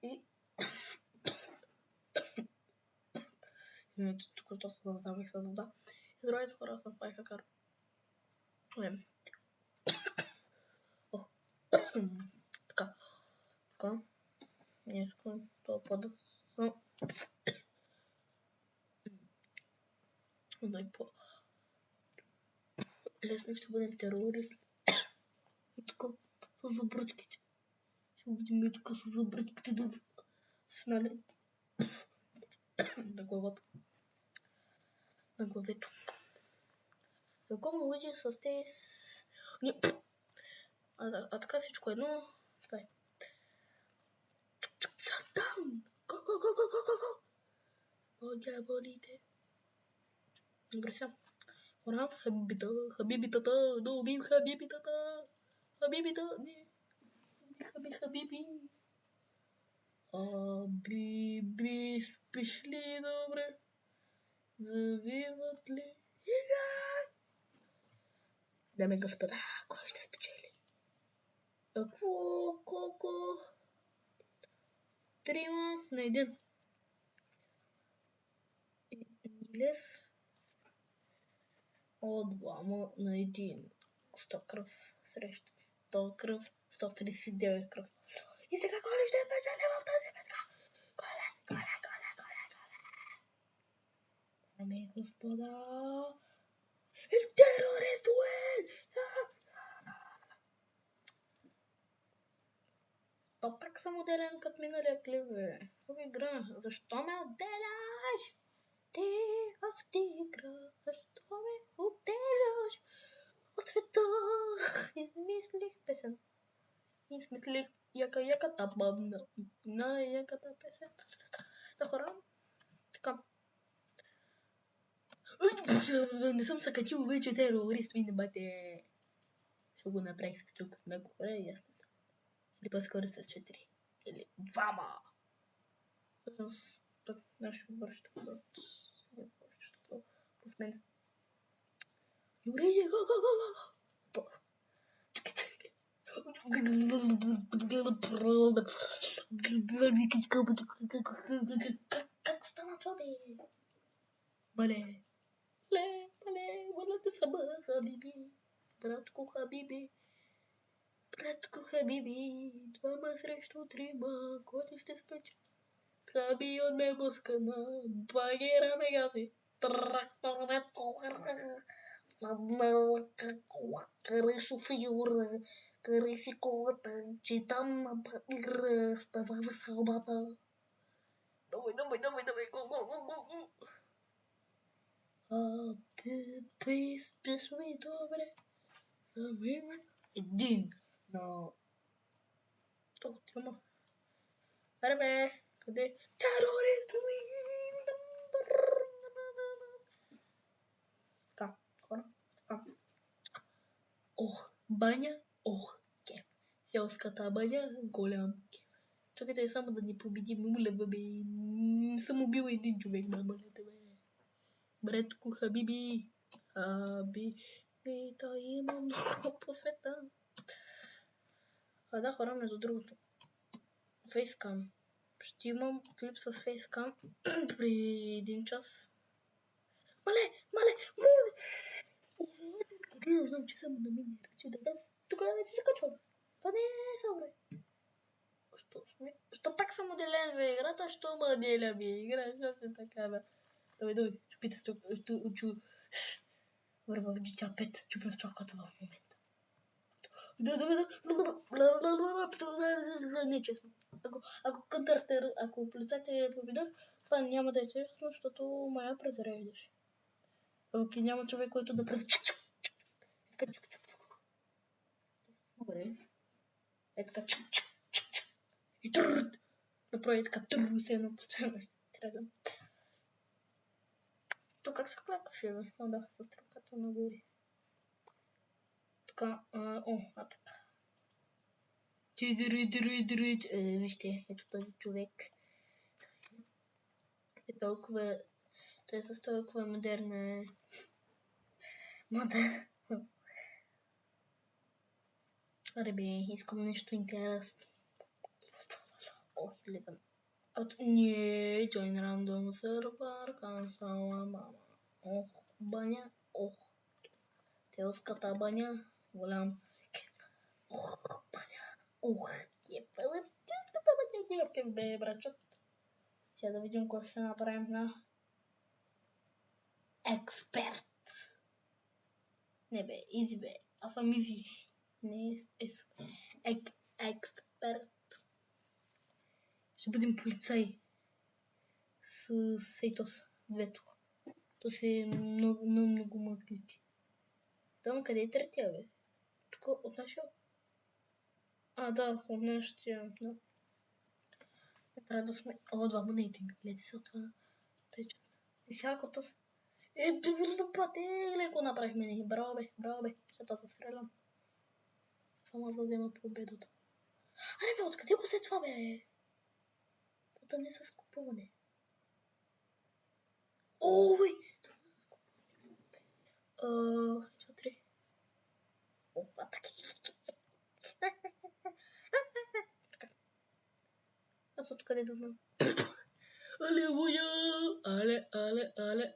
И... Току-що се завих с вода. И здравейте хора, съм Фай Хакар. Така. Не искам това пада. Дай по... Лесно ще бъдем терорист. И така, с забръчките. Ще видим и така с забръчките да сналят на главата. На главето. Ако му лъжи с тези... А така всичко едно... Това е. Там! Го! Дяволите. Добре сега. Хора, хабибитата, да убим хабибитата. Хабибита, не. Хабиби. Хабиби, спиш ли добре? Завиват ли? Дами и господа, кой ще спечели? Колко? 3 на 1. Лес от 2 на 1. 100 кръв срещу 100 кръв, 139 кръв. И сега кой ще спечели в тази битка? Коле! Дами и господа, терорист уен! То пак съм отделен като миналия клип, бе. В игра. Защо ме отделяш? Ти игра. Защо ме отделяш от света? Измислих песен. Измислих яката бабна. На яката песен. Да, хора. Така. Не съм съкатил вече терорист, ви не бъде. Ще го направих с тук. Меко хора и ясно. Или по-скоро с 4. Или 2. Всъщност, път нашия бърш ще бъдат. Плюс мен. Юрий, го! Чакай. Как стана това, бе? Мале, да са бъда, Хабиби. Братко Хабиби. 2 срещу 3. Който ще спече? Хаби от небо скана. Багера ме гази. Трактор ме товара. Карай шофьора. Карай си колата. Че там на багера става веселбата. Давай. Го. Ти спиш ми добре. Самим 1 на... То, тяма. Аре бе, къде? Терорист! Така, хора, така. Баня, кеф. Селската баня, голям кеф. Чакайте само да ни победим, моля бе. Не съм убил един човек, моля те бе. Братко Хабиби. И той има много по света. Да, хора, между другото. Фейскам. Ще имам клип с фейскам при 1 час. Мале! Не знам, че съм наминира, че да без. Тогава вече се качвам. Това не е съвре. Що пак съм отделен в играта, що ме отделя в игра? Що се така, бе? Давай, чупите с върва в GTA 5, чупя строката в момента. Не е честно. Ако полицайите победят, това няма да е честно, защото мая презареждаш. Окей, няма човек, който да презарежда. Добре. Е така. И тррррт. Направи така тррррт, се едно постоянно ще трябва. То как се клакаше, бе? Да, с стрелката нагоре. Така, така. Вижте, ето този човек. Той е с толкова модерна мода. Аре бе, искам нещо интересно. Ох, излизам. Не, join random server, cancel мама. Ох, баня, ох. Телската баня, голям. Ох, баня, ох. Епела, телската баня, кеф бе, брачот. Сега да видим какво ще направим на експерт. Не бе, изи бе, аз съм изи. Не, експерт. Ще бъдем полицаи с Сейтос, двето. То си много мъглики. Там къде е третия, бе? Тук от нашия? Да, от нашия, да. Трябва да сме... Два монети, гледай се от това. И всякото с... Доволно пъти, леко направихме ни. Браво бе, ще да стрелям. Само за да има победата. Аре бе, откъде го се това, бе? Това не с купуване. Бе! Смотри. Аз откъде да знам?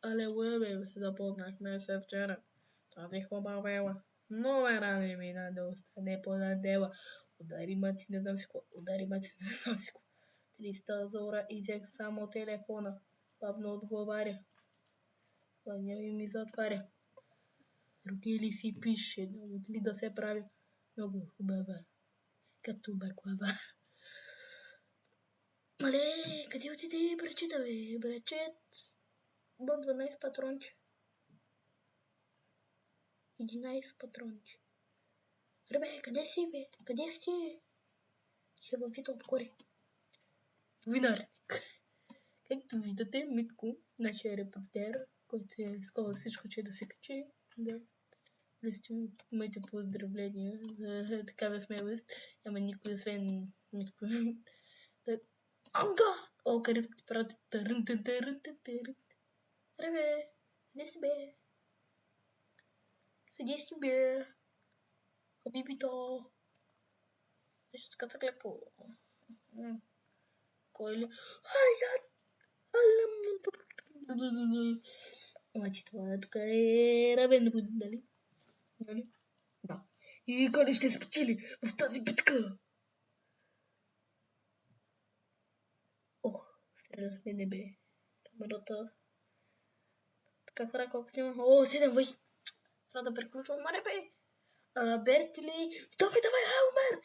Алелуя, бе. Запознахме се вчера. Тази хубава ела. Номера не ми даде, остане подадела. Удари маци, не знам си какво. 300 долара и взех само телефона. Бавно отговаря. Въня ми затваря. Други ли си пише, от ли да се прави много хубава. Като баклава. Мале, къде отиде брачета, бе? Брачет. Бон 12 патронче. 11 патронче. Ребе, къде си, бе? Къде си? Ще във вид отгоре. Винарник. Както виждате, Митко, нашия репортер, който е искал всичко, че да се качи. Да. Плюстим моите поздравления за такава смелост. Ама никой освен Митко. Анга! О, къде ти прати? Ребе, къде си, бе? Къде си, бе? Хабибито. Нещо така са клекало. Кой ли? Значи това тук е равен руд, нали? Да. И къде ще спечели в тази битка? Ох, стрелахме небе. Камерата. Така хора, колко снима. 7 въй. Трябва да приключвам. Маре, бе. Бертили. Давай, Елмер!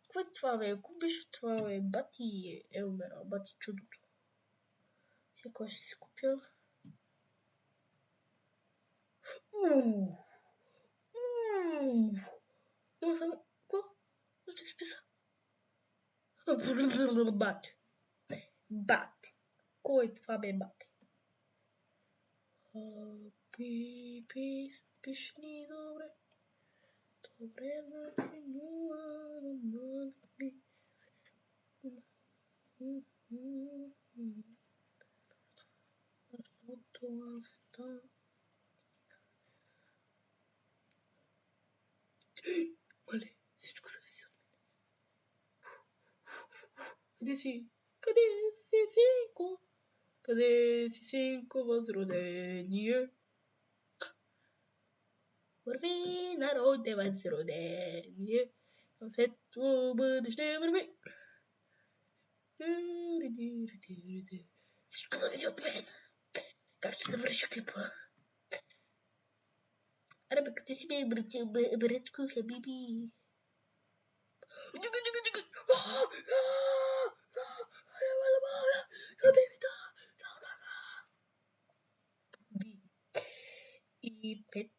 Какво е това, бе? Ако беше това, бе? Бати Елмера, бати чудото. Сега кой ще си купя? Има само... Какво? Ще списа. Бат. Кой е това, бе, бат? Пишни, добре. Добре, значи 0 защото аз там... Мале, всичко зависи от мен. Къде си? Къде си, синко? Къде си, синко, възродение? Върви, народе, възродение. В светло бъдеще върви. Всичко зависи от мен. Как ще завърши клипа? Аре бе, къде си бе, братко, хабиби? Хабибито! И 5.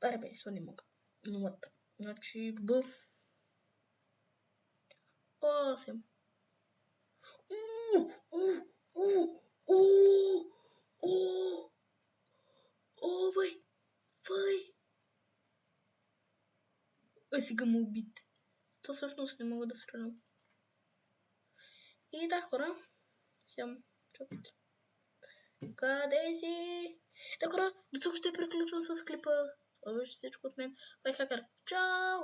Аре бе, що не мога? Нулата. Значи Б. 8. Въй. Сега му убит. То всъщност не мога да стрелям. И да, хора. Сям. Къде си? Да, хора, до тук ще приключвам с клипа. Ouvir esses escuto mesmo. Vai cá, cara. Tchau!